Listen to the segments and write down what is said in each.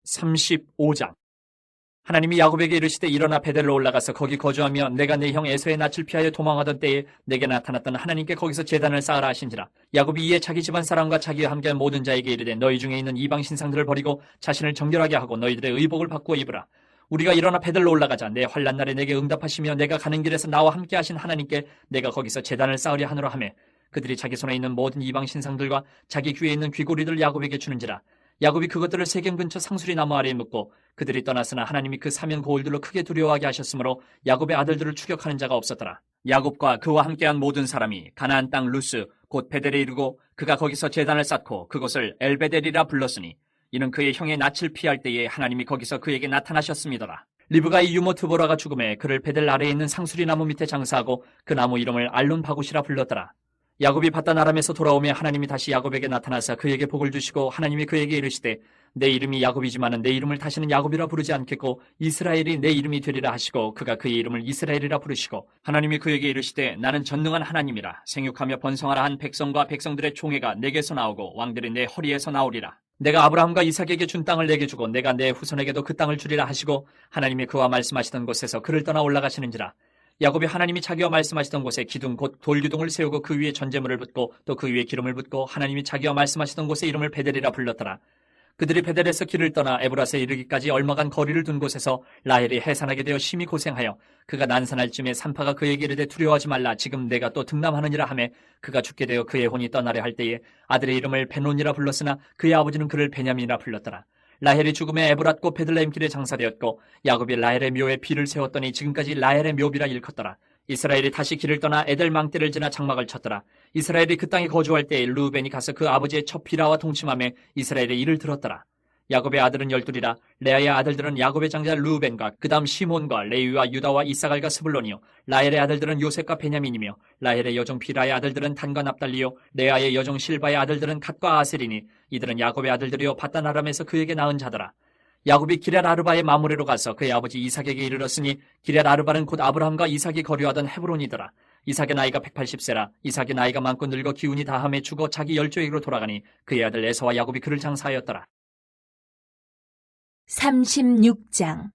35장. 하나님이 야곱에게 이르시되 일어나 베델로 올라가서 거기 거주하며 내가 내 형 에서의 낯을 피하여 도망하던 때에 내게 나타났던 하나님께 거기서 제단을 쌓으라 하신지라. 야곱이 이에 자기 집안 사람과 자기와 함께한 모든 자에게 이르되 너희 중에 있는 이방 신상들을 버리고 자신을 정결하게 하고 너희들의 의복을 바꾸어 입으라. 우리가 일어나 베델로 올라가자. 내 환난 날에 내게 응답하시며 내가 가는 길에서 나와 함께 하신 하나님께 내가 거기서 제단을 쌓으려 하노라 하며 그들이 자기 손에 있는 모든 이방 신상들과 자기 귀에 있는 귀고리들 야곱에게 주는지라. 야곱이 그것들을 세겜 근처 상수리 나무 아래에 묻고 그들이 떠났으나 하나님이 그 사면 고울들로 크게 두려워하게 하셨으므로 야곱의 아들들을 추격하는 자가 없었더라. 야곱과 그와 함께한 모든 사람이 가나안 땅 루스 곧 베델에 이르고 그가 거기서 제단을 쌓고 그곳을 엘베델이라 불렀으니 이는 그의 형의 낯을 피할 때에 하나님이 거기서 그에게 나타나셨음이더라. 리브가의 유모 드보라가 죽음에 그를 베델 아래에 있는 상수리 나무 밑에 장사하고 그 나무 이름을 알론 바굿이라 불렀더라. 야곱이 바단 아람에서 돌아오며 하나님이 다시 야곱에게 나타나사 그에게 복을 주시고 하나님이 그에게 이르시되 내 이름이 야곱이지만은 내 이름을 다시는 야곱이라 부르지 않겠고 이스라엘이 내 이름이 되리라 하시고 그가 그의 이름을 이스라엘이라 부르시고 하나님이 그에게 이르시되 나는 전능한 하나님이라. 생육하며 번성하라 한 백성과 백성들의 총회가 내게서 나오고 왕들이 내 허리에서 나오리라. 내가 아브라함과 이삭에게 준 땅을 내게 주고 내가 내 후손에게도 그 땅을 주리라 하시고 하나님이 그와 말씀하시던 곳에서 그를 떠나 올라가시는지라. 야곱이 하나님이 자기와 말씀하시던 곳에 기둥 곧 돌기둥을 세우고 그 위에 전제물을 붓고 또 그 위에 기름을 붓고 하나님이 자기와 말씀하시던 곳에 이름을 베델이라 불렀더라. 그들이 베델에서 길을 떠나 에브라스에 이르기까지 얼마간 거리를 둔 곳에서 라헬이 해산하게 되어 심히 고생하여 그가 난산할 쯤에 산파가 그에게 이르되 두려워하지 말라. 지금 내가 또 등남하느니라 하매 그가 죽게 되어 그의 혼이 떠나려 할 때에 아들의 이름을 베논이라 불렀으나 그의 아버지는 그를 베냐민이라 불렀더라. 라헬이 죽음에 에브랏 곧 베들레헴 길에 장사되었고 야곱이 라헬의 묘에 비를 세웠더니 지금까지 라헬의 묘비라 일컫더라. 이스라엘이 다시 길을 떠나 에델 망대를 지나 장막을 쳤더라. 이스라엘이 그 땅에 거주할 때에 르우벤이 가서 그 아버지의 첫 비라와 동침하며 이스라엘의 일을 들었더라. 야곱의 아들은 12이라. 레아의 아들들은 야곱의 장자 르우벤과 그 다음 시몬과 레위와 유다와 이사갈과 스불론이요. 라헬의 아들들은 요셉과 베냐민이며 라헬의 여종 비라의 아들들은 단과 납달리요. 레아의 여종 실바의 아들들은 갓과 아셀이니 이들은 야곱의 아들들이요 바단 아람에서 그에게 낳은 자더라. 야곱이 기럇 아르바의 마므레로 가서 그의 아버지 이삭에게 이르렀으니 기럇 아르바는 곧 아브라함과 이삭이 거류하던 헤브론이더라. 이삭의 나이가 180세라. 이삭의 나이가 많고 늙어 기운이 다함에 죽어 자기 열조에게로 돌아가니 그의 아들 에서와 야곱이 그를 장사하였더라. 36장.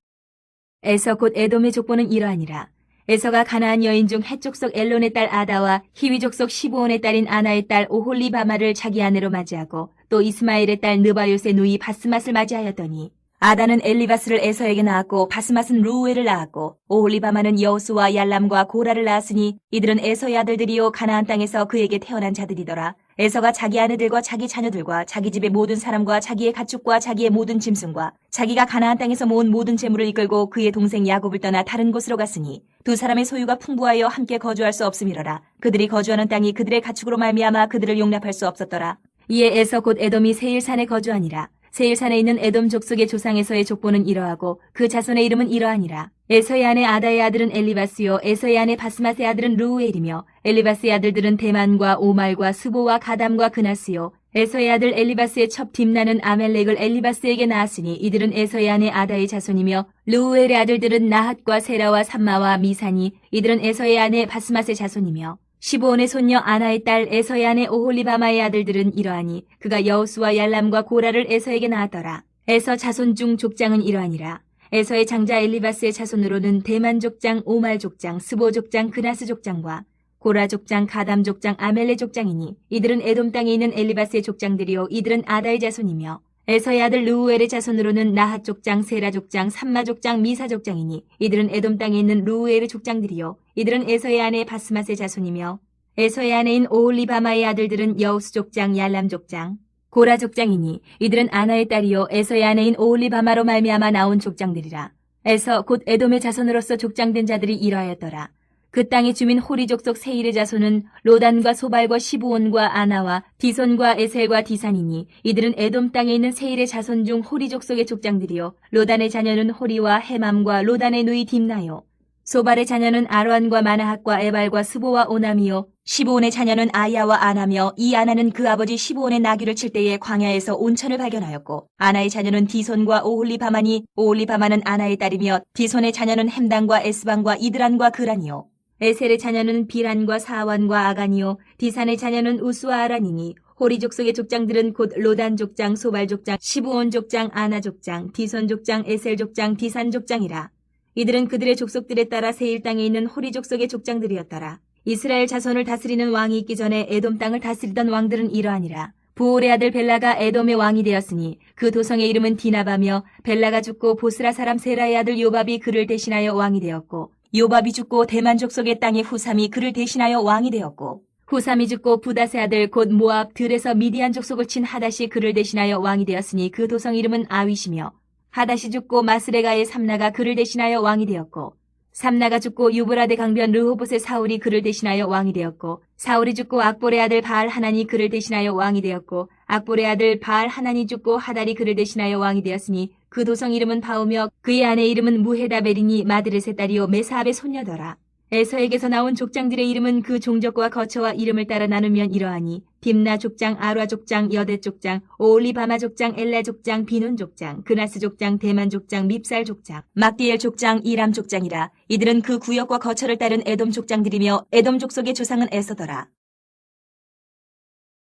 에서 곧 에돔의 족보는 이러하니라. 에서가 가나안 여인 중 헷 족속 엘론의 딸 아다와 히위 족속 시브온의 딸인 아나의 딸 오홀리바마를 자기 아내로 맞이하고 또 이스마엘의 딸 느바요스의 누이 바스맛을 맞이하였더니 아다는 엘리바스를 에서에게 낳았고 바스맛은 루우엘을 낳았고 오홀리바마는 여우스와 얄람과 고라를 낳았으니 이들은 에서의 아들들이요 가나안 땅에서 그에게 태어난 자들이더라. 에서가 자기 아내들과 자기 자녀들과 자기 집의 모든 사람과 자기의 가축과 자기의 모든 짐승과 자기가 가나안 땅에서 모은 모든 재물을 이끌고 그의 동생 야곱을 떠나 다른 곳으로 갔으니 두 사람의 소유가 풍부하여 함께 거주할 수 없음이로라. 그들이 거주하는 땅이 그들의 가축으로 말미암아 그들을 용납할 수 없었더라. 이에 에서 곧 에돔이 세일산에 거주하니라. 세일산에 있는 에돔 족속의 조상에서의 족보는 이러하고 그 자손의 이름은 이러하니라. 에서의 아내 아다의 아들은 엘리바스요 에서의 아내 바스맛의 아들은 르우엘이며 엘리바스의 아들들은 대만과 오말과 스보와 가담과 그나스요 에서의 아들 엘리바스의 첩 딥나는 아멜렉을 엘리바스에게 낳았으니 이들은 에서의 아내 아다의 자손이며 르우엘의 아들들은 나핫과 세라와 삼마와 미사니 이들은 에서의 아내 바스맛의 자손이며 시브온의 손녀 아나의 딸 에서의 아내 오홀리바마의 아들들은 이러하니 그가 여우스와 얄람과 고라를 에서에게 낳았더라. 에서 자손 중 족장은 이러하니라. 에서의 장자 엘리바스의 자손으로는 대만 족장, 오말 족장, 스보 족장, 그나스 족장과 고라 족장, 가담 족장, 아멜레 족장이니 이들은 에돔 땅에 있는 엘리바스의 족장들이요 이들은 아다의 자손이며 에서의 아들 르우엘의 자손으로는 나핫 족장, 세라 족장, 삼마 족장, 미사 족장이니 이들은 에돔 땅에 있는 르우엘의 족장들이요 이들은 에서의 아내 바스맛의 자손이며 에서의 아내인 오홀리바마의 아들들은 여우스 족장, 얄람 족장, 고라 족장이니 이들은 아나의 딸이요 에서의 아내인 오홀리바마로 말미암아 나온 족장들이라. 에서 곧 에돔의 자손으로서 족장된 자들이 이러하였더라. 그 땅의 주민 호리 족속 세일의 자손은 로단과 소발과 시브온과 아나와 디손과 에셀과 디산이니 이들은 에돔 땅에 있는 세일의 자손 중 호리 족속의 족장들이요 로단의 자녀는 호리와 헤맘과 로단의 누이 딥나요 소발의 자녀는 아로안과 마나핫과 에발과 스보와 오남이요 시브온의 자녀는 아야와 아나며 이 아나는 그 아버지 시브온의 나귀를 칠 때에 광야에서 온천을 발견하였고 아나의 자녀는 디손과 오홀리바마니 오홀리바마는 아나의 딸이며 디손의 자녀는 햄단과 에스반과 이드란과 그란이요 에셀의 자녀는 비란과 사완과 아간이요 디산의 자녀는 우스와 아란이니 호리 족속의 족장들은 곧 로단 족장, 소발 족장, 시브온 족장, 아나 족장, 디손 족장, 에셀 족장, 디산 족장이라. 이들은 그들의 족속들에 따라 세일 땅에 있는 호리 족속의 족장들이었더라. 이스라엘 자손을 다스리는 왕이 있기 전에 에돔 땅을 다스리던 왕들은 이러하니라. 부올의 아들 벨라가 에돔의 왕이 되었으니 그 도성의 이름은 디나바며, 벨라가 죽고 보스라 사람 세라의 아들 요밥이 그를 대신하여 왕이 되었고, 요밥이 죽고 대만 족속의 땅의 후삼이 그를 대신하여 왕이 되었고, 후삼이 죽고 부닷의 아들 곧 모압 들에서 미디안 족속을 친 하닷이 그를 대신하여 왕이 되었으니 그 도성 이름은 아윗이며, 하닷이 죽고 마스레가의 삼나가 그를 대신하여 왕이 되었고, 삼나가 죽고 유브라데 강변 르호봇의 사울이 그를 대신하여 왕이 되었고, 사울이 죽고 악볼의 아들 바알 하난이 그를 대신하여 왕이 되었고, 악볼의 아들 바알 하난이 죽고 하달이 그를 대신하여 왕이 되었으니 그 도성 이름은 바우며 그의 아내 이름은 무헤다벨이니 마드렛의 딸이요 메사압의 손녀더라. 에서에게서 나온 족장들의 이름은 그 종족과 거처와 이름을 따라 나누면 이러하니, 딥나 족장, 아라 족장, 여대 족장, 오올리바마 족장, 엘라 족장, 비논 족장, 그나스 족장, 대만 족장, 밉살 족장, 막디엘 족장, 이람 족장이라. 이들은 그 구역과 거처를 따른 에돔 족장들이며 에돔 족속의 조상은 에서더라.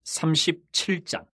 37장.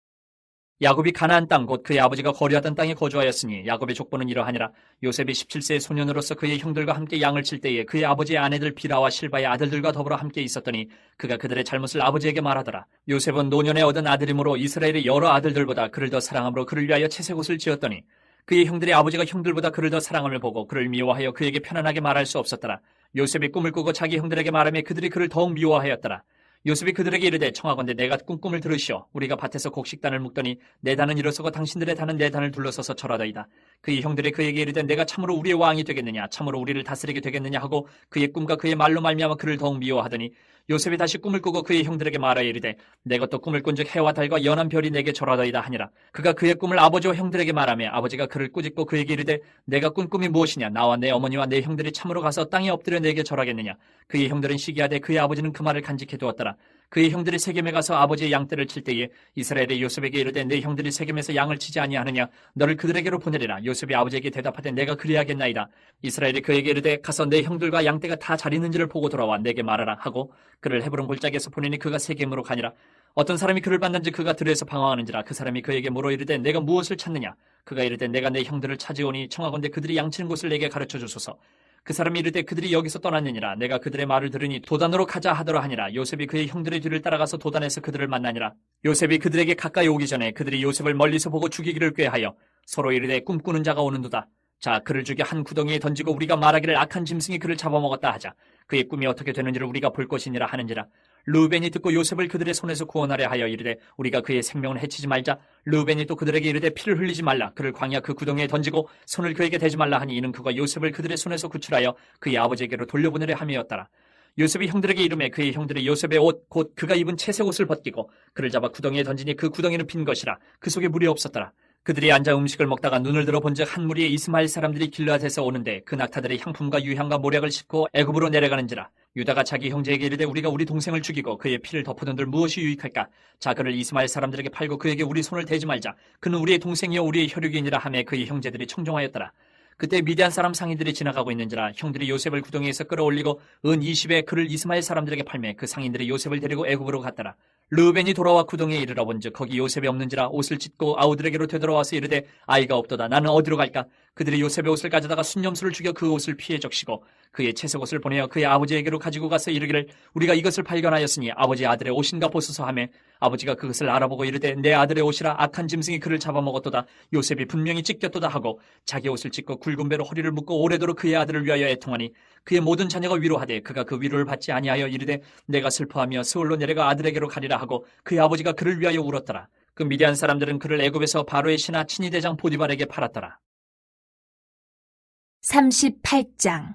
야곱이 가나안 땅 곧 그의 아버지가 거류하던 땅에 거주하였으니 야곱의 족보는 이러하니라. 요셉이 17세의 소년으로서 그의 형들과 함께 양을 칠 때에 그의 아버지의 아내들 비라와 실바의 아들들과 더불어 함께 있었더니 그가 그들의 잘못을 아버지에게 말하더라. 요셉은 노년에 얻은 아들이므로 이스라엘의 여러 아들들보다 그를 더 사랑함으로 그를 위하여 채색옷을 지었더니 그의 형들의 아버지가 형들보다 그를 더 사랑함을 보고 그를 미워하여 그에게 편안하게 말할 수 없었더라. 요셉이 꿈을 꾸고 자기 형들에게 말하며 그들이 그를 더욱 미워하였더라. 요셉이 그들에게 이르되 청하건대 내가 꾼 꿈을 들으시오. 우리가 밭에서 곡식단을 묶더니 내 단은 일어서고 당신들의 단은 내 단을 둘러서서 절하더이다. 그의 형들이 그에게 이르되 내가 참으로 우리의 왕이 되겠느냐, 참으로 우리를 다스리게 되겠느냐 하고 그의 꿈과 그의 말로 말미암아 그를 더욱 미워하더니 요셉이 다시 꿈을 꾸고 그의 형들에게 말하여 이르되 내가 또 꿈을 꾼즉 해와 달과 연한 별이 내게 절하더이다 하니라. 그가 그의 꿈을 아버지와 형들에게 말하며 아버지가 그를 꾸짖고 그에게 이르되 내가 꾼 꿈이 무엇이냐, 나와 내 어머니와 내 형들이 참으로 가서 땅에 엎드려 내게 절하겠느냐. 그의 형들은 시기하되 그의 아버지는 그 말을 간직해 두었더라. 그의 형들이 세겜에 가서 아버지의 양떼를 칠 때에 이스라엘의 요셉에게 이르되 내 형들이 세겜에서 양을 치지 아니하느냐, 너를 그들에게로 보내리라. 요셉이 아버지에게 대답하되 내가 그리하겠나이다. 이스라엘이 그에게 이르되 가서 내 형들과 양떼가 다 잘 있는지를 보고 돌아와 내게 말하라 하고 그를 헤브론 골짜기에서 보내니 그가 세겜으로 가니라. 어떤 사람이 그를 만난지 그가 들에서 방황하는지라. 그 사람이 그에게 물어 이르되 내가 무엇을 찾느냐. 그가 이르되 내가 내 형들을 찾으오니 청하건대 그들이 양치는 곳을 내게 가르쳐 주소서. 그 사람이 이르되 그들이 여기서 떠났느니라. 내가 그들의 말을 들으니 도단으로 가자 하더라 하니라. 요셉이 그의 형들의 뒤를 따라가서 도단에서 그들을 만나니라. 요셉이 그들에게 가까이 오기 전에 그들이 요셉을 멀리서 보고 죽이기를 꾀하여 서로 이르되 꿈꾸는 자가 오는도다. 자, 그를 죽여 한 구덩이에 던지고 우리가 말하기를 악한 짐승이 그를 잡아먹었다 하자. 그의 꿈이 어떻게 되는지를 우리가 볼 것이니라 하는지라. 르우벤이 듣고 요셉을 그들의 손에서 구원하려 하여 이르되 우리가 그의 생명을 해치지 말자. 르우벤이 또 그들에게 이르되 피를 흘리지 말라. 그를 광야 그 구덩이에 던지고 손을 그에게 대지 말라 하니 이는 그가 요셉을 그들의 손에서 구출하여 그의 아버지에게로 돌려보내려 함이었더라. 요셉이 형들에게 이르매 그의 형들이 요셉의 옷 곧 그가 입은 채색 옷을 벗기고 그를 잡아 구덩이에 던지니 그 구덩이는 빈 것이라. 그 속에 물이 없었더라. 그들이 앉아 음식을 먹다가 눈을 들어 본즉 한 무리의 이스마엘 사람들이 길르앗에서 오는데 그 낙타들의 향품과 유향과 모략을 싣고 애굽으로 내려가는지라. 유다가 자기 형제에게 이르되 우리가 우리 동생을 죽이고 그의 피를 덮어둔들 무엇이 유익할까. 자, 그를 이스마엘 사람들에게 팔고 그에게 우리 손을 대지 말자. 그는 우리의 동생이요 우리의 혈육이니라 하매 그의 형제들이 청종하였더라. 그때 미디안 사람 상인들이 지나가고 있는지라. 형들이 요셉을 구덩이에서 끌어올리고 은 20에 그를 이스마엘 사람들에게 팔매 그 상인들이 요셉을 데리고 애굽으로 갔더라. 르우벤이 돌아와 구덩이에 이르러 본즉 거기 요셉이 없는지라. 옷을 찢고 아우들에게로 되돌아와서 이르되 아이가 없도다. 나는 어디로 갈까. 그들이 요셉의 옷을 가져다가 순념수를 죽여 그 옷을 피해 적시고 그의 채색옷을 보내어 그의 아버지에게로 가지고 가서 이르기를 우리가 이것을 발견하였으니 아버지 아들의 옷인가 보소서 하매 아버지가 그것을 알아보고 이르되 내 아들의 옷이라. 악한 짐승이 그를 잡아먹었도다. 요셉이 분명히 찢겼도다 하고 자기 옷을 찢고 굵은 배로 허리를 묶고 오래도록 그의 아들을 위하여 애통하니 그의 모든 자녀가 위로하되 그가 그 위로를 받지 아니하여 이르되 내가 슬퍼하며 스올로 내려가 아들에게로 가리라 하고 그의 아버지가 그를 위하여 울었더라. 그 미디안 사람들은 그를 애굽에서 바로의 신하 친위대장 보디발에게 팔았더라. 38장.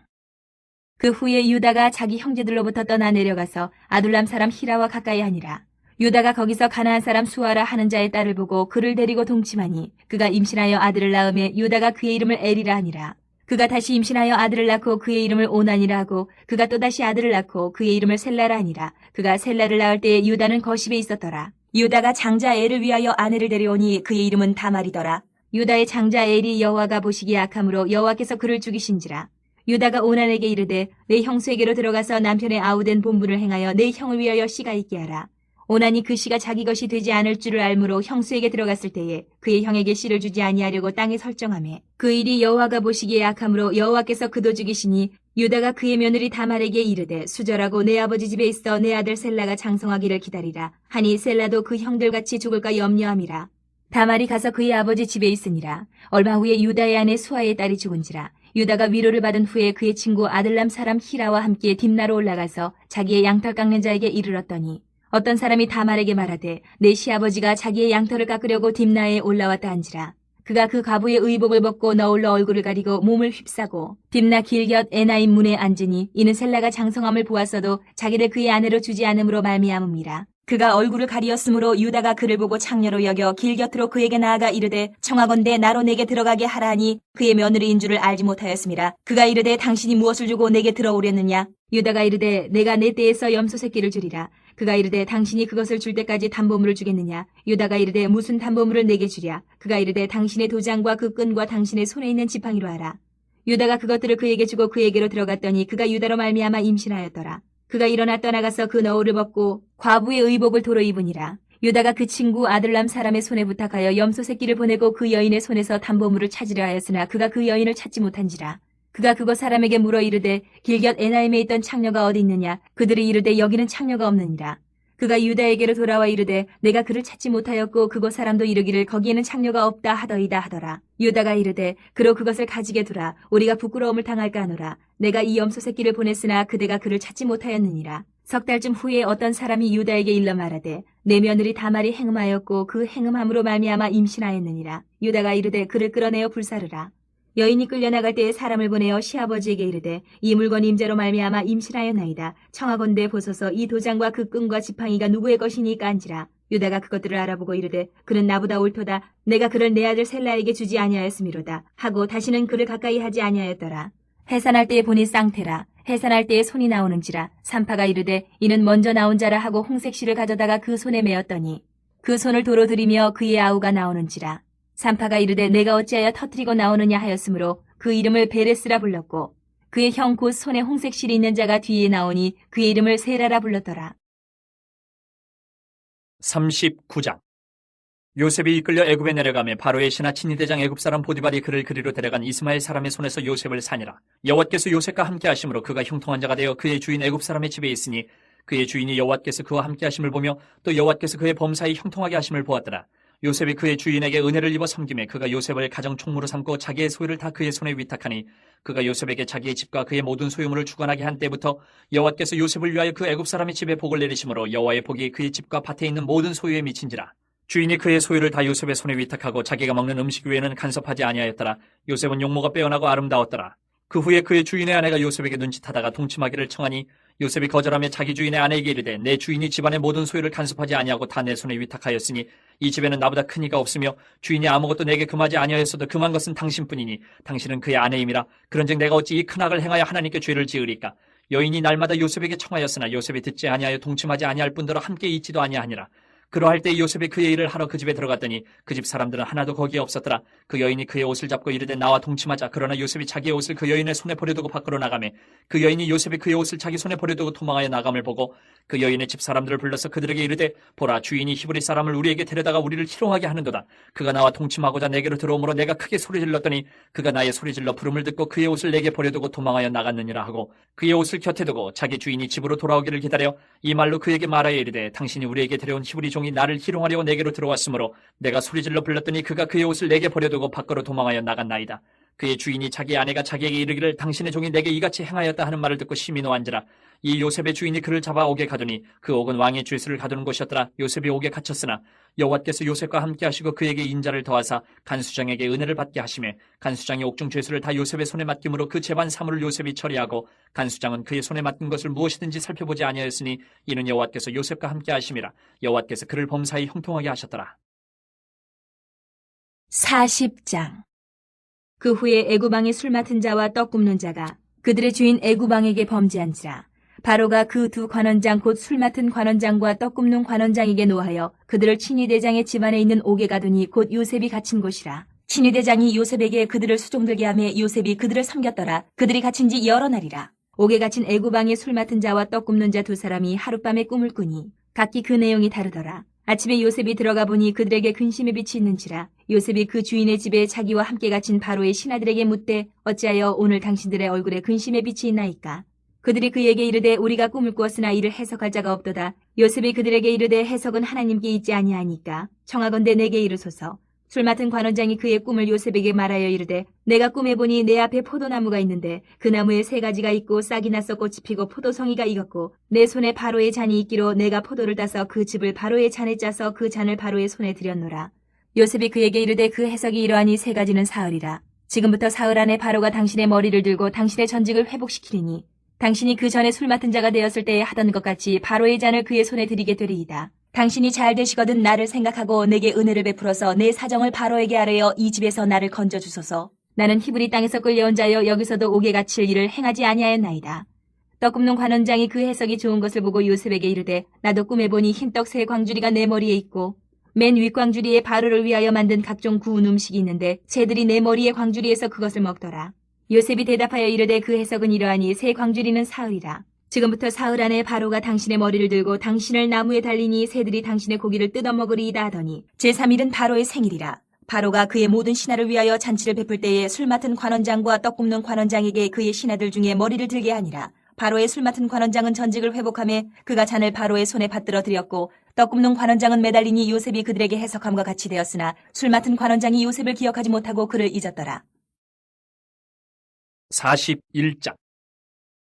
그 후에 유다가 자기 형제들로부터 떠나 내려가서 아둘람 사람 히라와 가까이 하니라. 유다가 거기서 가나안 사람 수아라 하는 자의 딸을 보고 그를 데리고 동침하니 그가 임신하여 아들을 낳으며 유다가 그의 이름을 에리라 하니라. 그가 다시 임신하여 아들을 낳고 그의 이름을 오난이라 하고 그가 또다시 아들을 낳고 그의 이름을 셀라라 하니라. 그가 셀라를 낳을 때에 유다는 거십에 있었더라. 유다가 장자 엘을 위하여 아내를 데려오니 그의 이름은 다말이더라. 유다의 장자 엘이 여호와가 보시기에 악함으로 여호와께서 그를 죽이신지라. 유다가 오난에게 이르되 내 형수에게로 들어가서 남편의 아우된 본분을 행하여 내 형을 위하여 씨가 있게 하라. 오나니 그 씨가 자기 것이 되지 않을 줄을 알므로 형수에게 들어갔을 때에 그의 형에게 씨를 주지 아니하려고 땅에 설정하매 그 일이 여호와가 보시기에 악함으로 여호와께서 그도 죽이시니 유다가 그의 며느리 다말에게 이르되 수절하고 내 아버지 집에 있어 내 아들 셀라가 장성하기를 기다리라 하니 셀라도 그 형들같이 죽을까 염려함이라. 다말이 가서 그의 아버지 집에 있으니라. 얼마 후에 유다의 아내 수아의 딸이 죽은지라. 유다가 위로를 받은 후에 그의 친구 아들람 사람 히라와 함께 딥나로 올라가서 자기의 양털 깎는 자에게 이르렀더니 어떤 사람이 다말에게 말하되 내 시아버지가 자기의 양털을 깎으려고 딥나에 올라왔다 한지라. 그가 그 과부의 의복을 벗고 너울로 얼굴을 가리고 몸을 휩싸고 딥나 길곁 에나임 문에 앉으니 이는 셀라가 장성함을 보았어도 자기를 그의 아내로 주지 않음으로 말미암음이라. 그가 얼굴을 가리었으므로 유다가 그를 보고 창녀로 여겨 길 곁으로 그에게 나아가 이르되 청하건대 나로 내게 들어가게 하라 하니 그의 며느리인 줄을 알지 못하였음이라. 그가 이르되 당신이 무엇을 주고 내게 들어오려느냐. 유다가 이르되 내가 내 떼에서 염소 새끼를 주리라. 그가 이르되 당신이 그것을 줄 때까지 담보물을 주겠느냐. 유다가 이르되 무슨 담보물을 내게 주랴. 그가 이르되 당신의 도장과 그 끈과 당신의 손에 있는 지팡이로 하라. 유다가 그것들을 그에게 주고 그에게로 들어갔더니 그가 유다로 말미암아 임신하였더라. 그가 일어나 떠나가서 그 너울을 벗고 과부의 의복을 도로 입으니라. 유다가 그 친구 아들람 사람의 손에 부탁하여 염소 새끼를 보내고 그 여인의 손에서 담보물을 찾으려 하였으나 그가 그 여인을 찾지 못한지라. 그가 그곳 사람에게 물어 이르되 길곁 에나임에 있던 창녀가 어디 있느냐. 그들이 이르되 여기는 창녀가 없느니라. 그가 유다에게로 돌아와 이르되 내가 그를 찾지 못하였고 그곳 사람도 이르기를 거기에는 창녀가 없다 하더이다 하더라. 유다가 이르되 그로 그것을 가지게 두라. 우리가 부끄러움을 당할까 하노라. 내가 이 염소 새끼를 보냈으나 그대가 그를 찾지 못하였느니라. 석 달쯤 후에 어떤 사람이 유다에게 일러 말하되 내 며느리 다말이 행음하였고 그 행음함으로 말미암아 임신하였느니라. 유다가 이르되 그를 끌어내어 불사르라. 여인이 끌려나갈 때에 사람을 보내어 시아버지에게 이르되 이 물건이 임자로 말미암아 임신하였나이다. 청하건대 보소서 이 도장과 그 끈과 지팡이가 누구의 것이니까 한지라. 유다가 그것들을 알아보고 이르되 그는 나보다 옳도다. 내가 그를 내 아들 셀라에게 주지 아니하였음이로다 하고 다시는 그를 가까이 하지 아니하였더라. 해산할 때에 보니 쌍태라. 해산할 때에 손이 나오는지라. 산파가 이르되 이는 먼저 나온 자라 하고 홍색실을 가져다가 그 손에 메었더니 그 손을 도로 들이며 그의 아우가 나오는지라. 산파가 이르되 내가 어찌하여 터뜨리고 나오느냐 하였으므로 그 이름을 베레스라 불렀고 그의 형 곧 손에 홍색실이 있는 자가 뒤에 나오니 그의 이름을 세라라 불렀더라. 39장. 요셉이 이끌려 애굽에 내려가며 바로의 신하 친위대장 애굽 사람 보디발이 그를 그리로 데려간 이스마엘 사람의 손에서 요셉을 사니라. 여호와께서 요셉과 함께 하심으로 그가 형통한 자가 되어 그의 주인 애굽 사람의 집에 있으니 그의 주인이 여호와께서 그와 함께 하심을 보며 또 여호와께서 그의 범사에 형통하게 하심을 보았더라. 요셉이 그의 주인에게 은혜를 입어 섬김에 그가 요셉을 가정 총무로 삼고 자기의 소유를 다 그의 손에 위탁하니 그가 요셉에게 자기의 집과 그의 모든 소유물을 주관하게 한 때부터 여호와께서 요셉을 위하여 그 애굽 사람의 집에 복을 내리심으로 여호와의 복이 그의 집과 밭에 있는 모든 소유에 미친지라. 주인이 그의 소유를 다 요셉의 손에 위탁하고 자기가 먹는 음식 외에는 간섭하지 아니하였더라. 요셉은 용모가 빼어나고 아름다웠더라. 그 후에 그의 주인의 아내가 요셉에게 눈짓하다가 동침하기를 청하니 요셉이 거절하며 자기 주인의 아내에게 이르되 내 주인이 집안의 모든 소유를 간섭하지 아니하고 다 내 손에 위탁하였으니 이 집에는 나보다 큰 이가 없으며 주인이 아무것도 내게 금하지 아니하였어도 금한 것은 당신뿐이니 당신은 그의 아내임이라. 그런즉 내가 어찌 이 큰 악을 행하여 하나님께 죄를 지으리까. 여인이 날마다 요셉에게 청하였으나 요셉이 듣지 아니하여 동침하지 아니할 뿐더러 함께 있지도 아니하니라. 그러할 때 요셉이 그의 일을 하러 그 집에 들어갔더니 그 집 사람들은 하나도 거기에 없었더라. 그 여인이 그의 옷을 잡고 이르되 나와 동침하자. 그러나 요셉이 자기의 옷을 그 여인의 손에 버려두고 밖으로 나가매 그 여인이 요셉이 그의 옷을 자기 손에 버려두고 도망하여 나감을 보고 그 여인의 집 사람들을 불러서 그들에게 이르되 보라 주인이 히브리 사람을 우리에게 데려다가 우리를 희롱하게 하는도다. 그가 나와 동침하고자 내게로 들어오므로 내가 크게 소리질렀더니 그가 나의 소리질러 부름을 듣고 그의 옷을 내게 버려두고 도망하여 나갔느니라 하고 그의 옷을 곁에 두고 자기 주인이 집으로 돌아오기를 기다려 이 말로 그에게 말하여 이르되 당신이 우리에게 데려온 히브리 종이 나를 희롱하려고 내게로 들어왔으므로 내가 소리질러 불렀더니 그가 그의 옷을 내게 버려두고 밖으로 도망하여 나갔나이다. 그의 주인이 자기 아내가 자기에게 이르기를 당신의 종이 내게 이같이 행하였다 하는 말을 듣고 심히 노한지라. 이 요셉의 주인이 그를 잡아 옥에 가두니 그 옥은 왕의 죄수를 가두는 곳이었더라. 요셉이 옥에 갇혔으나 여호와께서 요셉과 함께 하시고 그에게 인자를 더하사 간수장에게 은혜를 받게 하시매 간수장이 옥중 죄수를 다 요셉의 손에 맡김으로 그 재반 사물을 요셉이 처리하고 간수장은 그의 손에 맡긴 것을 무엇이든지 살펴보지 아니하였으니 이는 여호와께서 요셉과 함께 하심이라. 여호와께서 그를 범사에 형통하게 하셨더라. 40장. 그 후에 애구방의 술 맡은 자와 떡 굽는 자가 그들의 주인 애구방에게 범죄한지라. 바로가 그 두 관원장 곧 술 맡은 관원장과 떡 굽는 관원장에게 노하여 그들을 친위대장의 집안에 있는 옥에 가두니 곧 요셉이 갇힌 곳이라. 친위대장이 요셉에게 그들을 수종들게 하며 요셉이 그들을 섬겼더라. 그들이 갇힌 지 여러 날이라. 옥에 갇힌 애구방의 술 맡은 자와 떡 굽는 자 두 사람이 하룻밤에 꿈을 꾸니 각기 그 내용이 다르더라. 아침에 요셉이 들어가 보니 그들에게 근심의 빛이 있는지라. 요셉이 그 주인의 집에 자기와 함께 갇힌 바로의 신하들에게 묻되 어찌하여 오늘 당신들의 얼굴에 근심의 빛이 있나이까? 그들이 그에게 이르되 우리가 꿈을 꾸었으나 이를 해석할 자가 없도다. 요셉이 그들에게 이르되 해석은 하나님께 있지 아니하니까 청하건대 내게 이르소서. 술 맡은 관원장이 그의 꿈을 요셉에게 말하여 이르되 내가 꿈에 보니 내 앞에 포도나무가 있는데 그 나무에 3가지가 있고 싹이 나서 꽃이 피고 포도송이가 익었고 내 손에 바로의 잔이 있기로 내가 포도를 따서 그 즙을 바로의 잔에 짜서 그 잔을 바로의 손에 들였노라. 요셉이 그에게 이르되 그 해석이 이러하니 3가지는 사흘이라. 지금부터 사흘 안에 바로가 당신의 머리를 들고 당신의 전직을 회복시키리니 당신이 그 전에 술 맡은 자가 되었을 때에 하던 것 같이 바로의 잔을 그의 손에 드리게 되리이다. 당신이 잘 되시거든 나를 생각하고 내게 은혜를 베풀어서 내 사정을 바로에게 아뢰어 이 집에서 나를 건져주소서. 나는 히브리 땅에서 끌려온 자여 여기서도 옥에 갇힐 일을 행하지 아니하였나이다. 떡 굽는 관원장이 그 해석이 좋은 것을 보고 요셉에게 이르되 나도 꿈에 보니 흰떡 3광주리가 내 머리에 있고 맨 윗광주리에 바로를 위하여 만든 각종 구운 음식이 있는데 새들이 내 머리의 광주리에서 그것을 먹더라. 요셉이 대답하여 이르되 그 해석은 이러하니 3광주리는 사흘이라. 지금부터 사흘 안에 바로가 당신의 머리를 들고 당신을 나무에 달리니 새들이 당신의 고기를 뜯어먹으리이다 하더니 제3일은 바로의 생일이라. 바로가 그의 모든 신하를 위하여 잔치를 베풀 때에 술 맡은 관원장과 떡 굽는 관원장에게 그의 신하들 중에 머리를 들게 하니라. 바로의 술 맡은 관원장은 전직을 회복하며 그가 잔을 바로의 손에 받들어 드렸고 떡 굽는 관원장은 매달리니 요셉이 그들에게 해석함과 같이 되었으나 술 맡은 관원장이 요셉을 기억하지 못하고 그를 잊었더라. 41장.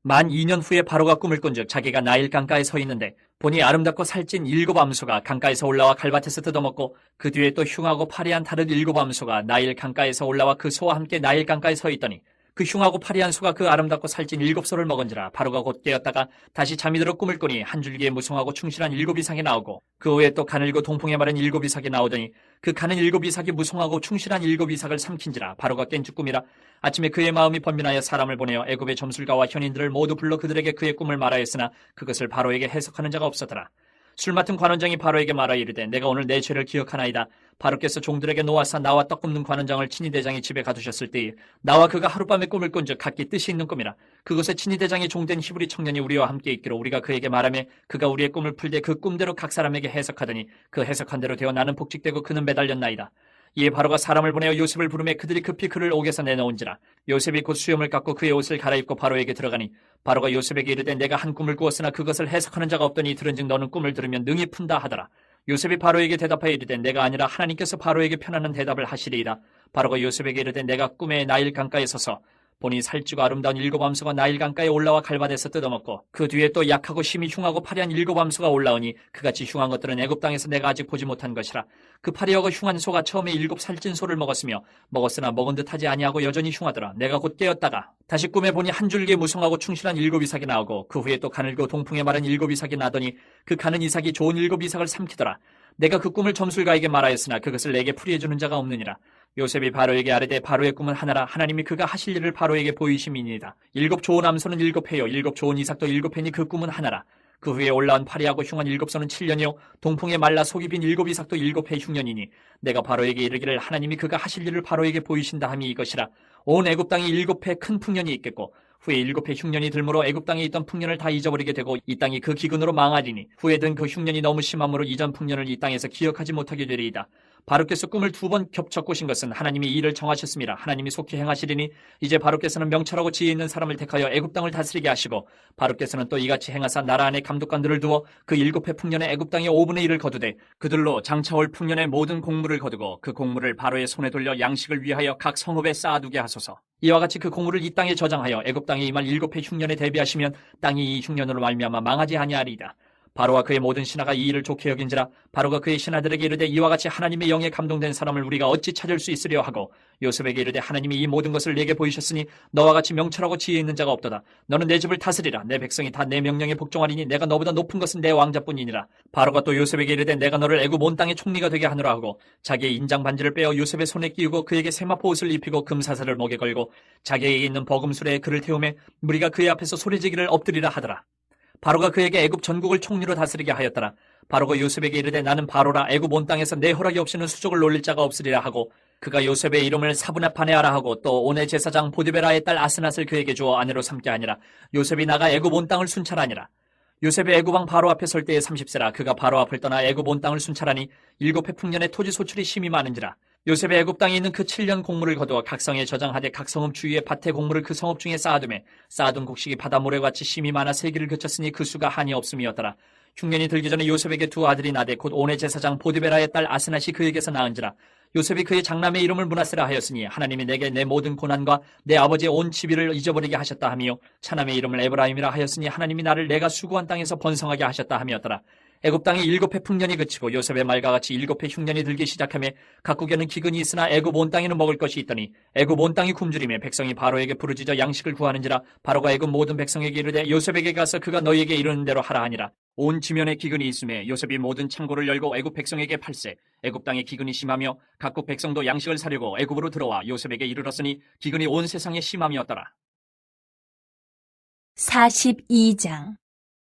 만 2년 후에 바로가 꿈을 꾼즉 자기가 나일 강가에 서 있는데 보니 아름답고 살찐 7 암소가 강가에서 올라와 갈밭에서 뜯어먹고 그 뒤에 또 흉하고 파리한 다른 7 암소가 나일 강가에서 올라와 그 소와 함께 나일 강가에 서 있더니 그 흉하고 파리한 소가 그 아름답고 살찐 7소를 먹은지라. 바로가 곧 깨었다가 다시 잠이 들어 꿈을 꾸니 한 줄기에 무성하고 충실한 7 이삭이 나오고 그 후에 또 가늘고 동풍에 마른 7 이삭이 나오더니 그 가는 7 이삭이 무성하고 충실한 7 이삭을 삼킨지라. 바로가 깬 즉 꿈이라. 아침에 그의 마음이 번민하여 사람을 보내어 애굽의 점술가와 현인들을 모두 불러 그들에게 그의 꿈을 말하였으나 그것을 바로에게 해석하는 자가 없었더라. 술 맡은 관원장이 바로에게 말하여 이르되 내가 오늘 내 죄를 기억하나이다. 바로께서 종들에게 놓아사 나와 떡 굽는 관원장을 친위 대장이 집에 가두셨을 때에 나와 그가 하룻밤에 꿈을 꾼즉 각기 뜻이 있는 꿈이라. 그것에 친위 대장이 종된 히브리 청년이 우리와 함께 있기로 우리가 그에게 말하며 그가 우리의 꿈을 풀되 그 꿈대로 각 사람에게 해석하더니 그 해석한 대로 되어 나는 복직되고 그는 매달렸나이다. 이에 바로가 사람을 보내어 요셉을 부르매 그들이 급히 그를 옥에서 내놓은지라. 요셉이 곧 수염을 깎고 그의 옷을 갈아입고 바로에게 들어가니 바로가 요셉에게 이르되 내가 한 꿈을 꾸었으나 그것을 해석하는 자가 없더니 들은즉 너는 꿈을 들으면 능히 푼다 하더라. 요셉이 바로에게 대답하여 이르되 내가 아니라 하나님께서 바로에게 편하는 대답을 하시리이다. 바로가 요셉에게 이르되 내가 꿈에 나일 강가에 서서 보니 살찌고 아름다운 7 암소가 나일 강가에 올라와 갈밭에서 뜯어먹고 그 뒤에 또 약하고 심히 흉하고 파리한 7 암소가 올라오니 그같이 흉한 것들은 애굽 땅에서 내가 아직 보지 못한 것이라. 그 파리하고 흉한 소가 처음에 7 살찐 소를 먹었으며 먹었으나 먹은 듯하지 아니하고 여전히 흉하더라. 내가 곧 깨었다가 다시 꿈에 보니 한 줄기에 무성하고 충실한 7 이삭이 나오고 그 후에 또 가늘고 동풍에 마른 7 이삭이 나더니 그 가는 이삭이 좋은 7 이삭을 삼키더라. 내가 그 꿈을 점술가에게 말하였으나 그것을 내게 풀이해주는 자가 없느니라. 요셉이 바로에게 아뢰되 바로의 꿈은 하나라. 하나님이 그가 하실 일을 바로에게 보이심이니이다. 7 좋은 암소는 7회요 7 좋은 이삭도 7회니 그 꿈은 하나라. 그 후에 올라온 파리하고 흉한 7소는 7년이요 동풍에 말라 속이 빈 7 이삭도 7회 흉년이니 내가 바로에게 이르기를 하나님이 그가 하실 일을 바로에게 보이신다 함이 이것이라. 온 애굽 땅에 7회 큰 풍년이 있겠고 후에 7회 흉년이 들므로 애굽 땅에 있던 풍년을 다 잊어버리게 되고 이 땅이 그 기근으로 망하리니 후에 든 그 흉년이 너무 심함으로 이전 풍년을 이 땅에서 기억하지 못하게 되리이다. 바로께서 꿈을 2번 겹쳐 꾸신 것은 하나님이 이 일을 정하셨습니다. 하나님이 속히 행하시리니 이제 바로께서는 명철하고 지혜 있는 사람을 택하여 애굽 땅을 다스리게 하시고 바로께서는 또 이같이 행하사 나라 안에 감독관들을 두어 그 7회 풍년에 애굽 땅의 5분의 1을 거두되 그들로 장차올 풍년의 모든 곡물을 거두고 그 곡물을 바로의 손에 돌려 양식을 위하여 각 성읍에 쌓아두게 하소서. 이와 같이 그 곡물을 이 땅에 저장하여 애굽 땅에 임할 7회 흉년에 대비하시면 땅이 이 흉년으로 말미암아 망하지 아니하리이다. 바로와 그의 모든 신하가 이 일을 좋게 여긴지라. 바로가 그의 신하들에게 이르되 이와 같이 하나님의 영에 감동된 사람을 우리가 어찌 찾을 수 있으려 하고 요셉에게 이르되 하나님이 이 모든 것을 내게 보이셨으니 너와 같이 명철하고 지혜 있는 자가 없도다. 너는 내 집을 다스리라. 내 백성이 다 내 명령에 복종하리니 내가 너보다 높은 것은 내 왕자뿐이니라. 바로가 또 요셉에게 이르되 내가 너를 애굽 온 땅의 총리가 되게 하노라 하고 자기의 인장 반지를 빼어 요셉의 손에 끼우고 그에게 세마포 옷을 입히고 금사슬을 목에 걸고 자기에게 있는 버금술에 그를 태우매 무리가 그의 앞에서 소리지기를 엎드리라 하더라. 바로가 그에게 애굽 전국을 총리로 다스리게 하였더라. 바로가 요셉에게 이르되 나는 바로라. 애굽 온 땅에서 내 허락이 없이는 수족을 놀릴 자가 없으리라 하고 그가 요셉의 이름을 사브나파네아라 하고 또 온의 제사장 보디베라의 딸 아스낫을 그에게 주어 아내로 삼게 하니라. 요셉이 나가 애굽 온 땅을 순찰하니라. 요셉이 애굽왕 바로 앞에 설 때에 30세라 그가 바로 앞을 떠나 애굽 온 땅을 순찰하니 7해 풍년에 토지 소출이 심히 많은지라. 요셉의 애굽 땅에 있는 그 7년 곡물을 거두어 각 성에 저장하되 각 성읍 주위에 밭의 곡물을 그 성읍 중에 쌓아두매 쌓아둔 곡식이 바다 모래같이 심히 많아 세기를 그쳤으니 그 수가 한이 없음이었더라. 흉년이 들기 전에 요셉에게 두 아들이 나되 곧 온의 제사장 보디베라의 딸 아스낫이 그에게서 낳은지라. 요셉이 그의 장남의 이름을 므낫세라 하였으니 하나님이 내게 내 모든 고난과 내 아버지의 온 지위를 잊어버리게 하셨다 하며 차남의 이름을 에브라임이라 하였으니 하나님이 나를 내가 수고한 땅에서 번성하게 하셨다 함이었더라. 애굽 땅에 7해 풍년이 그치고 요셉의 말과 같이 7해 흉년이 들기 시작하며 각국에는 기근이 있으나 애굽 온 땅에는 먹을 것이 있더니 애굽 온 땅이 굶주림에 백성이 바로에게 부르짖어 양식을 구하는지라. 바로가 애굽 모든 백성에게 이르되 요셉에게 가서 그가 너희에게 이르는 대로 하라 하니라. 온 지면에 기근이 있음에 요셉이 모든 창고를 열고 애굽 백성에게 팔세. 애굽 땅에 기근이 심하며 각국 백성도 양식을 사려고 애굽으로 들어와 요셉에게 이르렀으니 기근이 온 세상에 심함이었더라. 42장.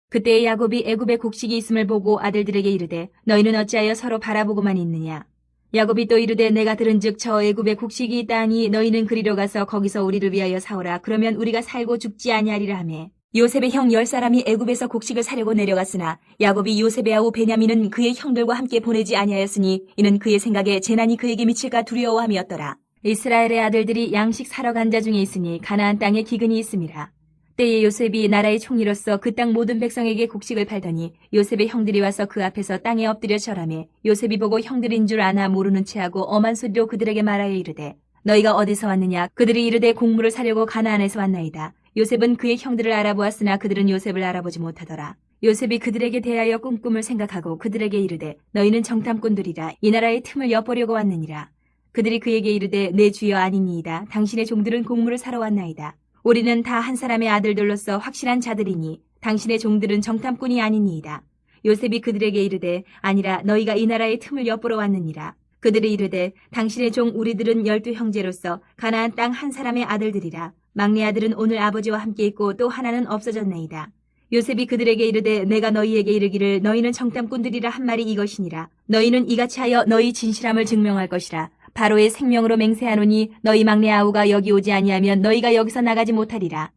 그때 야곱이 애굽에 곡식이 있음을 보고 아들들에게 이르되 너희는 어찌하여 서로 바라보고만 있느냐. 야곱이 또 이르되 내가 들은즉 저 애굽에 곡식이 있다 하니 너희는 그리로 가서 거기서 우리를 위하여 사오라. 그러면 우리가 살고 죽지 아니하리라 하매 요셉의 형 10사람이 애굽에서 곡식을 사려고 내려갔으나 야곱이 요셉의 아우 베냐민은 그의 형들과 함께 보내지 아니하였으니 이는 그의 생각에 재난이 그에게 미칠까 두려워함이었더라. 이스라엘의 아들들이 양식 사러 간 자 중에 있으니 가나안 땅에 기근이 있음이라. 때에 요셉이 나라의 총리로서 그 땅 모든 백성에게 곡식을 팔더니 요셉의 형들이 와서 그 앞에서 땅에 엎드려 절하매 요셉이 보고 형들인 줄 아나 모르는 체하고 엄한 소리로 그들에게 말하여 이르되 너희가 어디서 왔느냐. 그들이 이르되 곡물을 사려고 가나안에서 왔나이다. 요셉은 그의 형들을 알아보았으나 그들은 요셉을 알아보지 못하더라. 요셉이 그들에게 대하여 꿈꿈을 생각하고 그들에게 이르되 너희는 정탐꾼들이라 이 나라의 틈을 엿보려고 왔느니라. 그들이 그에게 이르되 내 주여 아니니이다. 당신의 종들은 곡물을 사러 왔나이다. 우리는 다 한 사람의 아들들로서 확실한 자들이니 당신의 종들은 정탐꾼이 아니니이다. 요셉이 그들에게 이르되 아니라 너희가 이 나라의 틈을 엿보러 왔느니라. 그들이 이르되 당신의 종 우리들은 12형제로서 가나안 땅 한 사람의 아들들이라. 막내 아들은 오늘 아버지와 함께 있고 또 하나는 없어졌나이다. 요셉이 그들에게 이르되 내가 너희에게 이르기를 너희는 정탐꾼들이라 한 말이 이것이니라. 너희는 이같이 하여 너희 진실함을 증명할 것이라. 바로의 생명으로 맹세하노니 너희 막내 아우가 여기 오지 아니하면 너희가 여기서 나가지 못하리라.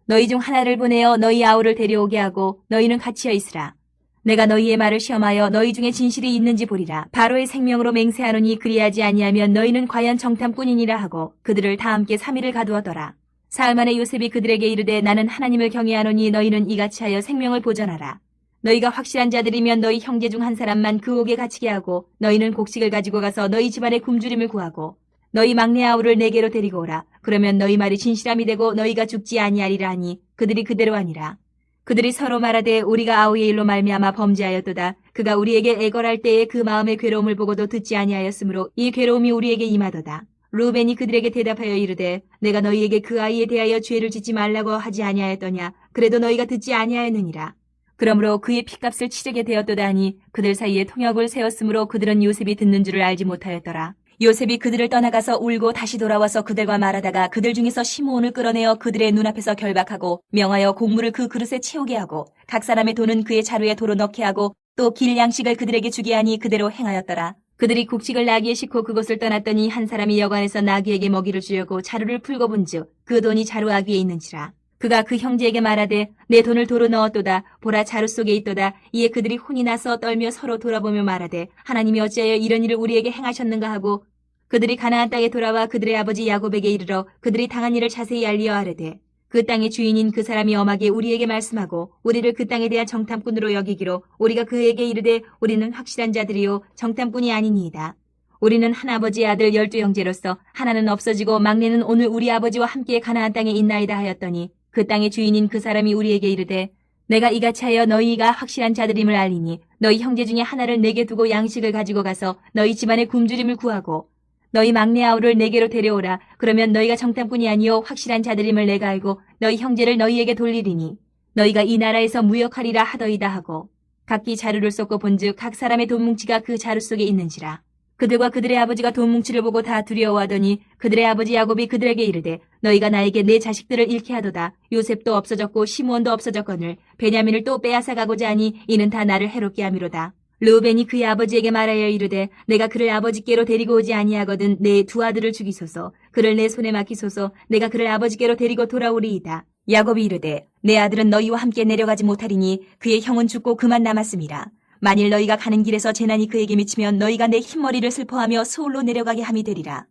너희 중 하나를 보내어 너희 아우를 데려오게 하고 너희는 갇혀 있으라. 내가 너희의 말을 시험하여 너희 중에 진실이 있는지 보리라. 바로의 생명으로 맹세하노니 그리하지 아니하면 너희는 과연 정탐꾼이니라 하고 그들을 다 함께 3일을 가두었더라. 사흘 만에 요셉이 그들에게 이르되 나는 하나님을 경외하노니 너희는 이같이 하여 생명을 보전하라. 너희가 확실한 자들이면 너희 형제 중 한 사람만 그 옥에 갇히게 하고 너희는 곡식을 가지고 가서 너희 집안의 굶주림을 구하고 너희 막내 아우를 내게로 데리고 오라. 그러면 너희 말이 진실함이 되고 너희가 죽지 아니하리라 하니 그들이 그대로 하니라. 그들이 서로 말하되 우리가 아우의 일로 말미암아 범죄하였도다. 그가 우리에게 애걸할 때에 그 마음의 괴로움을 보고도 듣지 아니하였으므로 이 괴로움이 우리에게 임하도다. 루벤이 그들에게 대답하여 이르되 내가 너희에게 그 아이에 대하여 죄를 짓지 말라고 하지 아니하였더냐. 그래도 너희가 듣지 아니하였느니라. 그러므로 그의 핏값을 치르게 되었도다 하니 그들 사이에 통역을 세웠으므로 그들은 요셉이 듣는 줄을 알지 못하였더라. 요셉이 그들을 떠나가서 울고 다시 돌아와서 그들과 말하다가 그들 중에서 시므온을 끌어내어 그들의 눈앞에서 결박하고 명하여 곡물을 그 그릇에 채우게 하고 각 사람의 돈은 그의 자루에 도로 넣게 하고 또 길 양식을 그들에게 주게 하니 그대로 행하였더라. 그들이 곡식을 나귀에 싣고 그곳을 떠났더니 한 사람이 여관에서 나귀에게 먹이를 주려고 자루를 풀고 본즉 그 돈이 자루 아귀에 있는지라. 그가 그 형제에게 말하되 내 돈을 도로 넣었도다. 보라 자루 속에 있도다. 이에 그들이 혼이 나서 떨며 서로 돌아보며 말하되 하나님이 어찌하여 이런 일을 우리에게 행하셨는가 하고 그들이 가나안 땅에 돌아와 그들의 아버지 야곱에게 이르러 그들이 당한 일을 자세히 알리어 아뢰되 그 땅의 주인인 그 사람이 엄하게 우리에게 말씀하고 우리를 그 땅에 대한 정탐꾼으로 여기기로 우리가 그에게 이르되 우리는 확실한 자들이요 정탐꾼이 아니니이다. 우리는 한 아버지의 아들 12형제로서 하나는 없어지고 막내는 오늘 우리 아버지와 함께 가나안 땅에 있나이다 하였더니 그 땅의 주인인 그 사람이 우리에게 이르되 내가 이같이 하여 너희가 확실한 자들임을 알리니 너희 형제 중에 하나를 내게 두고 양식을 가지고 가서 너희 집안의 굶주림을 구하고 너희 막내 아우를 내게로 데려오라. 그러면 너희가 정탐꾼이 아니요 확실한 자들임을 내가 알고 너희 형제를 너희에게 돌리리니 너희가 이 나라에서 무역하리라 하더이다 하고 각기 자루를 쏟고 본즉 각 사람의 돈 뭉치가 그 자루 속에 있는지라. 그들과 그들의 아버지가 돈 뭉치를 보고 다 두려워하더니 그들의 아버지 야곱이 그들에게 이르되 너희가 나에게 내 자식들을 잃게 하도다. 요셉도 없어졌고 시므온도 없어졌거늘 베냐민을 또 빼앗아 가고자 하니 이는 다 나를 해롭게 함이로다. 르우벤이 그의 아버지에게 말하여 이르되 내가 그를 아버지께로 데리고 오지 아니하거든 내 두 아들을 죽이소서. 그를 내 손에 맡기소서. 내가 그를 아버지께로 데리고 돌아오리이다. 야곱이 이르되 내 아들은 너희와 함께 내려가지 못하리니 그의 형은 죽고 그만 남았습니다. 만일 너희가 가는 길에서 재난이 그에게 미치면 너희가 내 흰머리를 슬퍼하며 서울로 내려가게 함이 되리라.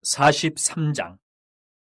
43장.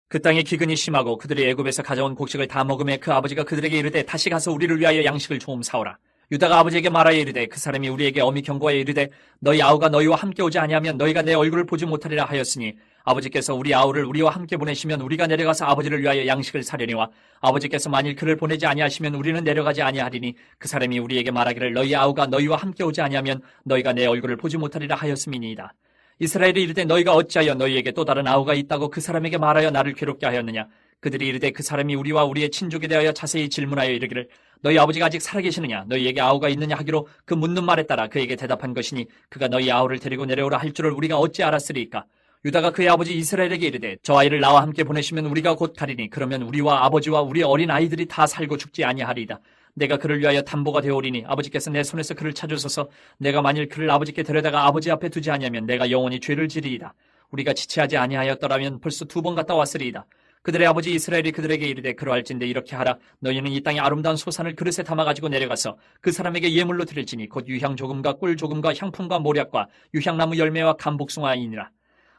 그 땅의 기근이 심하고 그들이 애굽에서 가져온 곡식을 다 먹음에 그 아버지가 그들에게 이르되 다시 가서 우리를 위하여 양식을 조금 사오라. 유다가 아버지에게 말하여 이르되 그 사람이 우리에게 엄히 경고하여 이르되 너희 아우가 너희와 함께 오지 아니하면 너희가 내 얼굴을 보지 못하리라 하였으니 아버지께서 우리 아우를 우리와 함께 보내시면 우리가 내려가서 아버지를 위하여 양식을 사려니와 아버지께서 만일 그를 보내지 아니하시면 우리는 내려가지 아니하리니 그 사람이 우리에게 말하기를 너희 아우가 너희와 함께 오지 아니하면 너희가 내 얼굴을 보지 못하리라 하였음이니이다. 이스라엘이 이르되 너희가 어찌하여 너희에게 또 다른 아우가 있다고 그 사람에게 말하여 나를 괴롭게 하였느냐. 그들이 이르되 그 사람이 우리와 우리의 친족에 대하여 자세히 질문하여 이르기를 너희 아버지가 아직 살아계시느냐 너희에게 아우가 있느냐 하기로 그 묻는 말에 따라 그에게 대답한 것이니 그가 너희 아우를 데리고 내려오라 할 줄을 우리가 어찌 알았으리이까. 유다가 그의 아버지 이스라엘에게 이르되 저 아이를 나와 함께 보내시면 우리가 곧 가리니 그러면 우리와 아버지와 우리 어린 아이들이 다 살고 죽지 아니하리이다. 내가 그를 위하여 담보가 되오리니 아버지께서 내 손에서 그를 찾으소서. 내가 만일 그를 아버지께 데려다가 아버지 앞에 두지 아니하면 내가 영원히 죄를 지리이다. 우리가 지체하지 아니하였더라면 벌써 2번 갔다 왔으리이다. 그들의 아버지 이스라엘이 그들에게 이르되 그러할진대 이렇게 하라. 너희는 이 땅의 아름다운 소산을 그릇에 담아가지고 내려가서 그 사람에게 예물로 드릴지니 곧 유향 조금과 꿀 조금과 향품과 모략과 유향나무 열매와 감복숭아이니라.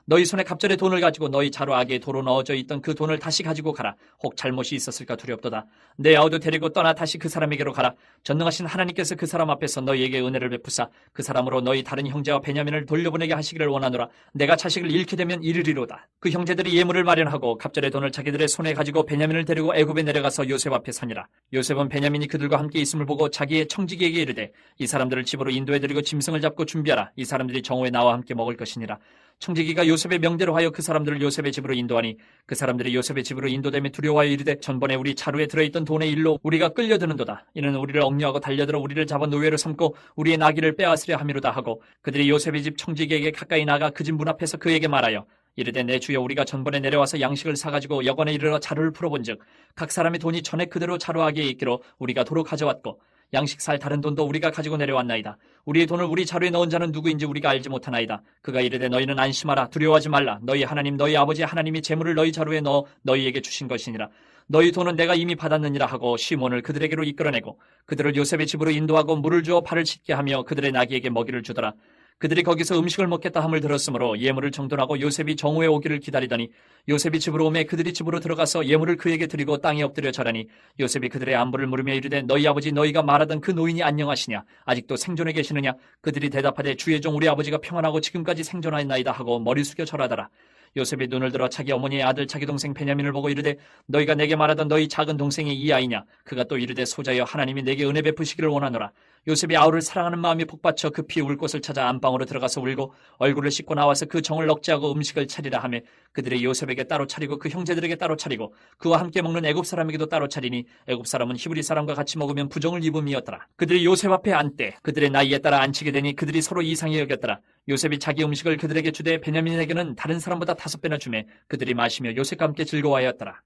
너희 손에 갑절의 돈을 가지고 너희 자루아기에 도로 넣어져 있던 그 돈을 다시 가지고 가라. 혹 잘못이 있었을까 두렵도다. 내 아우도 데리고 떠나 다시 그 사람에게로 가라. 전능하신 하나님께서 그 사람 앞에서 너희에게 은혜를 베푸사 그 사람으로 너희 다른 형제와 베냐민을 돌려보내게 하시기를 원하노라. 내가 자식을 잃게 되면 이르리로다. 그 형제들이 예물을 마련하고 갑절의 돈을 자기들의 손에 가지고 베냐민을 데리고 애굽에 내려가서 요셉 앞에 서니라. 요셉은 베냐민이 그들과 함께 있음을 보고 자기의 청지기에게 이르되 이 사람들을 집으로 인도해드리고 짐승을 잡고 준비하라. 이 사람들이 정오에 나와 함께 먹을 것이니라. 청지기가 요셉의 명대로 하여 그 사람들을 요셉의 집으로 인도하니 그 사람들이 요셉의 집으로 인도되며 두려워하여 이르되 전번에 우리 자루에 들어있던 돈의 일로 우리가 끌려드는도다. 이는 우리를 억류하고 달려들어 우리를 잡아 노예로 삼고 우리의 나귀를 빼앗으려 함이로다 하고 그들이 요셉의 집 청지기에게 가까이 나가 그 집 문 앞에서 그에게 말하여 이르되 내 주여 우리가 전번에 내려와서 양식을 사가지고 여관에 이르러 자루를 풀어본즉 각 사람의 돈이 전에 그대로 자루아기에 있기로 우리가 도로 가져왔고 양식 살 다른 돈도 우리가 가지고 내려왔나이다. 우리의 돈을 우리 자루에 넣은 자는 누구인지 우리가 알지 못하나이다. 그가 이르되 너희는 안심하라. 두려워하지 말라. 너희 하나님 너희 아버지 하나님이 재물을 너희 자루에 넣어 너희에게 주신 것이니라. 너희 돈은 내가 이미 받았느니라 하고 시몬을 그들에게로 이끌어내고 그들을 요셉의 집으로 인도하고 물을 주어 발을 씻게 하며 그들의 나귀에게 먹이를 주더라. 그들이 거기서 음식을 먹겠다 함을 들었으므로 예물을 정돈하고 요셉이 정오에 오기를 기다리더니 요셉이 집으로 오매 그들이 집으로 들어가서 예물을 그에게 드리고 땅에 엎드려 절하니 요셉이 그들의 안부를 물으며 이르되 너희 아버지 너희가 말하던 그 노인이 안녕하시냐 아직도 생존해 계시느냐. 그들이 대답하되 주의 종 우리 아버지가 평안하고 지금까지 생존하였나이다 하고 머리 숙여 절하더라. 요셉이 눈을 들어 자기 어머니의 아들 자기 동생 베냐민을 보고 이르되 너희가 내게 말하던 너희 작은 동생이 이 아이냐. 그가 또 이르되 소자여 하나님이 내게 은혜 베푸시기를 원하노라. 요셉이 아우를 사랑하는 마음이 복받쳐 급히 울 곳을 찾아 안방으로 들어가서 울고 얼굴을 씻고 나와서 그 정을 억제하고 음식을 차리라 하며 그들이 요셉에게 따로 차리고 그 형제들에게 따로 차리고 그와 함께 먹는 애굽 사람에게도 따로 차리니 애굽 사람은 히브리 사람과 같이 먹으면 부정을 입음이었더라. 그들이 요셉 앞에 앉되 그들의 나이에 따라 앉히게 되니 그들이 서로 이상히 여겼더라. 요셉이 자기 음식을 그들에게 주되 베냐민에게는 다른 사람보다 5배나 주매 그들이 마시며 요셉과 함께 즐거워하였더라.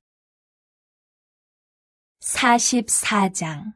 44장.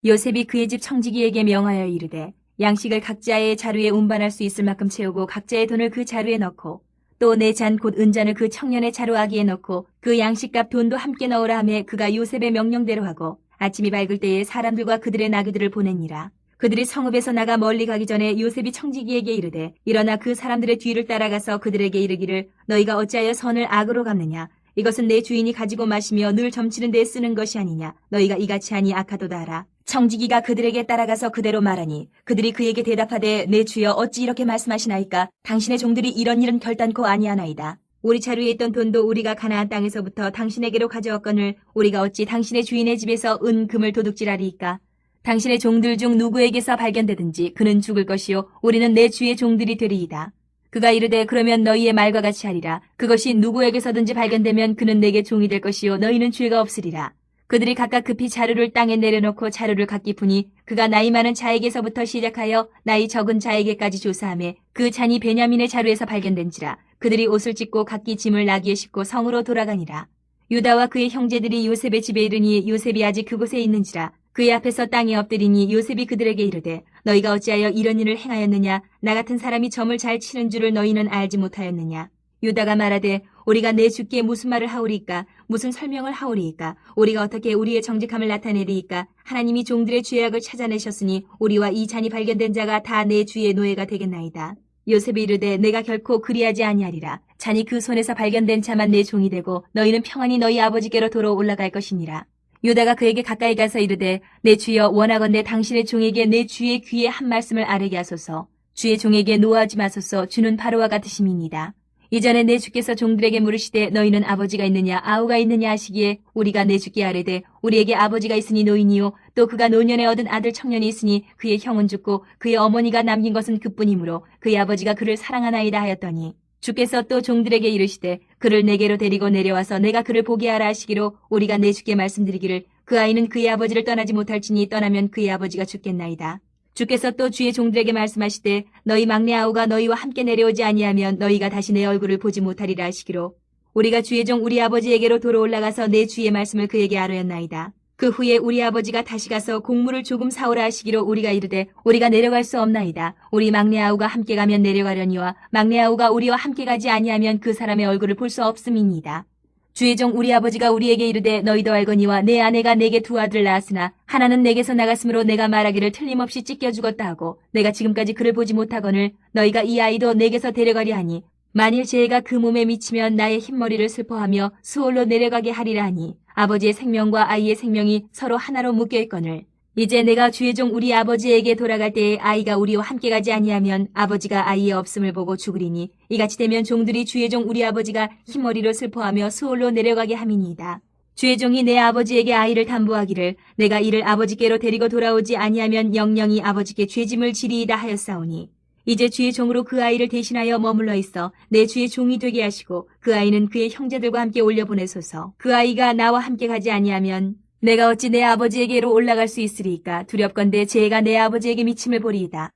요셉이 그의 집 청지기에게 명하여 이르되 양식을 각자의 자루에 운반할 수 있을 만큼 채우고 각자의 돈을 그 자루에 넣고 또 내 잔 곧 은잔을 그 청년의 자루아기에 넣고 그 양식값 돈도 함께 넣으라 하며 그가 요셉의 명령대로 하고 아침이 밝을 때에 사람들과 그들의 나귀들을 보내니라. 그들이 성읍에서 나가 멀리 가기 전에 요셉이 청지기에게 이르되 일어나 그 사람들의 뒤를 따라가서 그들에게 이르기를 너희가 어찌하여 선을 악으로 갚느냐. 이것은 내 주인이 가지고 마시며 늘 점치는 데 쓰는 것이 아니냐. 너희가 이같이 하니 악하도다 하라. 청지기가 그들에게 따라가서 그대로 말하니 그들이 그에게 대답하되 내 주여 어찌 이렇게 말씀하시나이까. 당신의 종들이 이런 일은 결단코 아니하나이다. 우리 자루에 있던 돈도 우리가 가나안 땅에서부터 당신에게로 가져왔거늘 우리가 어찌 당신의 주인의 집에서 은 금을 도둑질하리이까. 당신의 종들 중 누구에게서 발견되든지 그는 죽을 것이요 우리는 내 주의 종들이 되리이다. 그가 이르되 그러면 너희의 말과 같이 하리라. 그것이 누구에게서든지 발견되면 그는 내게 종이 될 것이요 너희는 죄가 없으리라. 그들이 각각 급히 자루를 땅에 내려놓고 자루를 각기 푸니 그가 나이 많은 자에게서부터 시작하여 나이 적은 자에게까지 조사하며 그 잔이 베냐민의 자루에서 발견된지라. 그들이 옷을 찢고 각기 짐을 나귀에 싣고 성으로 돌아가니라. 유다와 그의 형제들이 요셉의 집에 이르니 요셉이 아직 그곳에 있는지라. 그의 앞에서 땅에 엎드리니 요셉이 그들에게 이르되 너희가 어찌하여 이런 일을 행하였느냐. 나 같은 사람이 점을 잘 치는 줄을 너희는 알지 못하였느냐. 유다가 말하되 우리가 내 주께 무슨 말을 하오리이까? 무슨 설명을 하오리이까? 우리가 어떻게 우리의 정직함을 나타내리이까? 하나님이 종들의 죄악을 찾아내셨으니 우리와 이 잔이 발견된 자가 다 내 주의 노예가 되겠나이다. 요셉이 이르되 내가 결코 그리하지 아니하리라. 잔이 그 손에서 발견된 자만 내 종이 되고 너희는 평안히 너희 아버지께로 돌아 올라갈 것이니라. 유다가 그에게 가까이 가서 이르되 내 주여 원하건대 당신의 종에게 내 주의 귀에 한 말씀을 아뢰게 하소서. 주의 종에게 노하지 마소서. 주는 바로와 같으심이니이다. 이전에 내 주께서 종들에게 물으시되 너희는 아버지가 있느냐 아우가 있느냐 하시기에 우리가 내 주께 아뢰되 우리에게 아버지가 있으니 노인이요 또 그가 노년에 얻은 아들 청년이 있으니 그의 형은 죽고 그의 어머니가 남긴 것은 그뿐이므로 그의 아버지가 그를 사랑하나이다 하였더니 주께서 또 종들에게 이르시되 그를 내게로 데리고 내려와서 내가 그를 보게 하라 하시기로 우리가 내 주께 말씀드리기를 그 아이는 그의 아버지를 떠나지 못할지니 떠나면 그의 아버지가 죽겠나이다. 주께서 또 주의 종들에게 말씀하시되 너희 막내 아우가 너희와 함께 내려오지 아니하면 너희가 다시 내 얼굴을 보지 못하리라 하시기로 우리가 주의 종 우리 아버지에게로 돌아 올라가서 내 주의 말씀을 그에게 아뢰었나이다. 그 후에 우리 아버지가 다시 가서 곡물을 조금 사오라 하시기로 우리가 이르되 우리가 내려갈 수 없나이다. 우리 막내 아우가 함께 가면 내려가려니와 막내 아우가 우리와 함께 가지 아니하면 그 사람의 얼굴을 볼 수 없음이니이다. 주의 종 우리 아버지가 우리에게 이르되 너희도 알거니와 내 아내가 내게 두 아들을 낳았으나 하나는 내게서 나갔으므로 내가 말하기를 틀림없이 찢겨 죽었다 하고 내가 지금까지 그를 보지 못하거늘 너희가 이 아이도 내게서 데려가려 하니 만일 죄가 그 몸에 미치면 나의 흰머리를 슬퍼하며 수월로 내려가게 하리라 하니 아버지의 생명과 아이의 생명이 서로 하나로 묶여 있거늘 이제 내가 주의 종 우리 아버지에게 돌아갈 때에 아이가 우리와 함께 가지 아니하면 아버지가 아이의 없음을 보고 죽으리니 이같이 되면 종들이 주의 종 우리 아버지가 흰머리로 슬퍼하며 수월로 내려가게 함이니이다. 주의 종이 내 아버지에게 아이를 담보하기를 내가 이를 아버지께로 데리고 돌아오지 아니하면 영영이 아버지께 죄짐을 지리이다 하였사오니 이제 주의 종으로 그 아이를 대신하여 머물러 있어 내 주의 종이 되게 하시고 그 아이는 그의 형제들과 함께 올려보내소서. 그 아이가 나와 함께 가지 아니하면 내가 어찌 내 아버지에게로 올라갈 수 있으리이까? 두렵건대 죄가 내 아버지에게 미침을 보리이다.